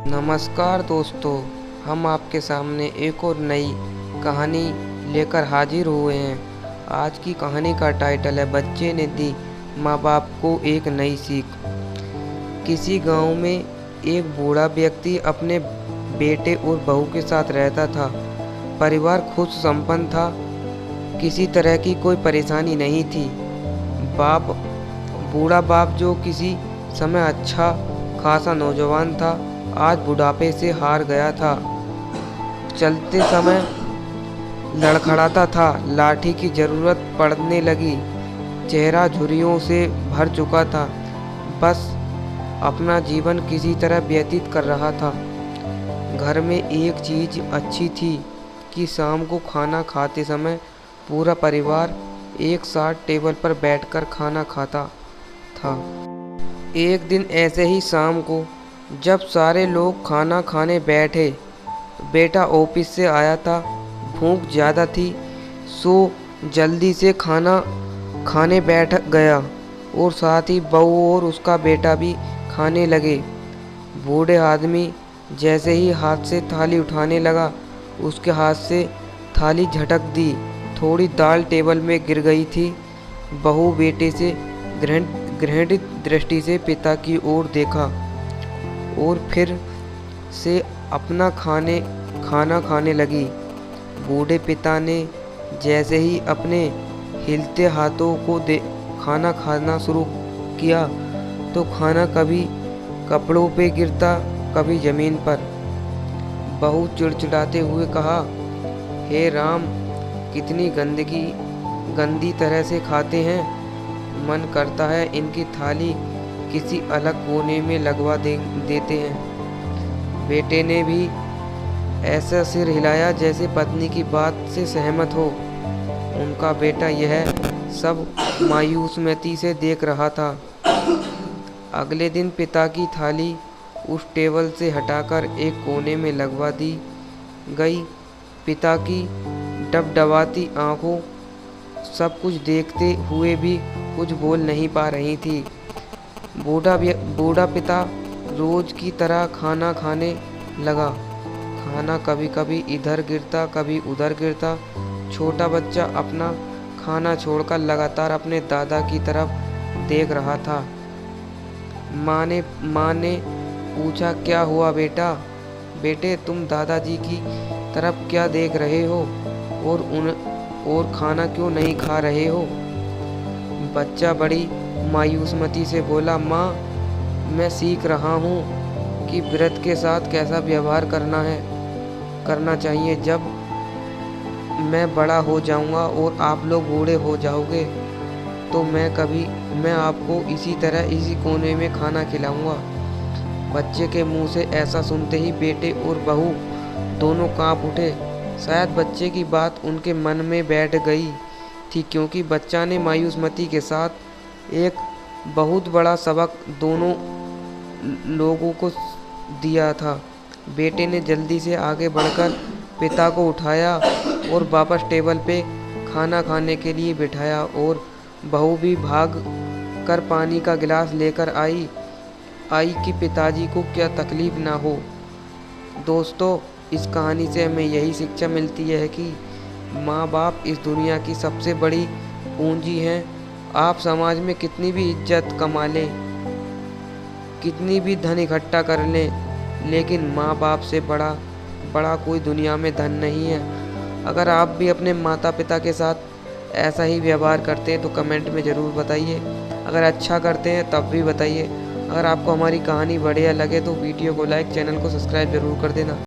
नमस्कार दोस्तों, हम आपके सामने एक और नई कहानी लेकर हाजिर हुए हैं। आज की कहानी का टाइटल है बच्चे ने दी माँ बाप को एक नई सीख। किसी गांव में एक बूढ़ा व्यक्ति अपने बेटे और बहू के साथ रहता था। परिवार खुश संपन्न था, किसी तरह की कोई परेशानी नहीं थी। बूढ़ा बाप जो किसी समय अच्छा खासा नौजवान था, आज बुढ़ापे से हार गया था। चलते समय लड़खड़ाता था, लाठी की जरूरत पड़ने लगी, चेहरा झुर्रियों से भर चुका था, बस अपना जीवन किसी तरह व्यतीत कर रहा था। घर में एक चीज अच्छी थी कि शाम को खाना खाते समय पूरा परिवार एक साथ टेबल पर बैठकर खाना खाता था। एक दिन ऐसे ही शाम को जब सारे लोग खाना खाने बैठे, बेटा ऑफिस से आया था। भूख ज़्यादा थी, सो जल्दी से खाना खाने बैठ गया और साथ ही बहू और उसका बेटा भी खाने लगे। बूढ़े आदमी जैसे ही हाथ से थाली उठाने लगा, उसके हाथ से थाली झटक दी। थोड़ी दाल टेबल में गिर गई थी। बहू बेटे से घृणित दृष्टि से पिता की ओर देखा और फिर से अपना खाना खाने लगी। बूढ़े पिता ने जैसे ही अपने हिलते हाथों को खाना खाना शुरू किया तो खाना कभी कपड़ों पे गिरता, कभी जमीन पर। बहू चिड़चिड़ाते हुए कहा, हे राम, कितनी गंदी तरह से खाते हैं। मन करता है इनकी थाली किसी अलग कोने में लगवा देते हैं। बेटे ने भी ऐसा सिर हिलाया जैसे पत्नी की बात से सहमत हो। उनका बेटा यह सब मायूसमती से देख रहा था। अगले दिन पिता की थाली उस टेबल से हटाकर एक कोने में लगवा दी गई। पिता की डबडबाती आंखों सब कुछ देखते हुए भी कुछ बोल नहीं पा रही थी। बूढ़ा पिता रोज की तरह खाना खाने लगा। खाना कभी कभी इधर गिरता, कभी उधर गिरता। छोटा बच्चा अपना खाना छोड़कर लगातार अपने दादा की तरफ देख रहा था। माँ ने पूछा, क्या हुआ बेटा? बेटे, तुम दादाजी की तरफ क्या देख रहे हो और खाना क्यों नहीं खा रहे हो? बच्चा बड़ी मायूसमती से बोला, माँ, मैं सीख रहा हूँ कि व्रत के साथ कैसा व्यवहार करना चाहिए। जब मैं बड़ा हो जाऊँगा और आप लोग बूढ़े हो जाओगे तो मैं आपको इसी तरह इसी कोने में खाना खिलाऊंगा। बच्चे के मुंह से ऐसा सुनते ही बेटे और बहू दोनों कांप उठे। शायद बच्चे की बात उनके मन में बैठ गई थी, क्योंकि बच्चा ने मायूसमती के साथ एक बहुत बड़ा सबक दोनों लोगों को दिया था। बेटे ने जल्दी से आगे बढ़कर पिता को उठाया और वापस टेबल पे खाना खाने के लिए बिठाया, और बहू भी भाग कर पानी का गिलास लेकर आई कि पिताजी को क्या तकलीफ ना हो। दोस्तों, इस कहानी से हमें यही शिक्षा मिलती है कि माँ बाप इस दुनिया की सबसे बड़ी पूंजी हैं। आप समाज में कितनी भी इज्जत कमा लें, कितनी भी धन इकट्ठा कर लें, लेकिन माँ बाप से बड़ा कोई दुनिया में धन नहीं है। अगर आप भी अपने माता पिता के साथ ऐसा ही व्यवहार करते हैं तो कमेंट में ज़रूर बताइए। अगर अच्छा करते हैं तब भी बताइए। अगर आपको हमारी कहानी बढ़िया लगे तो वीडियो को लाइक, चैनल को सब्सक्राइब ज़रूर कर देना।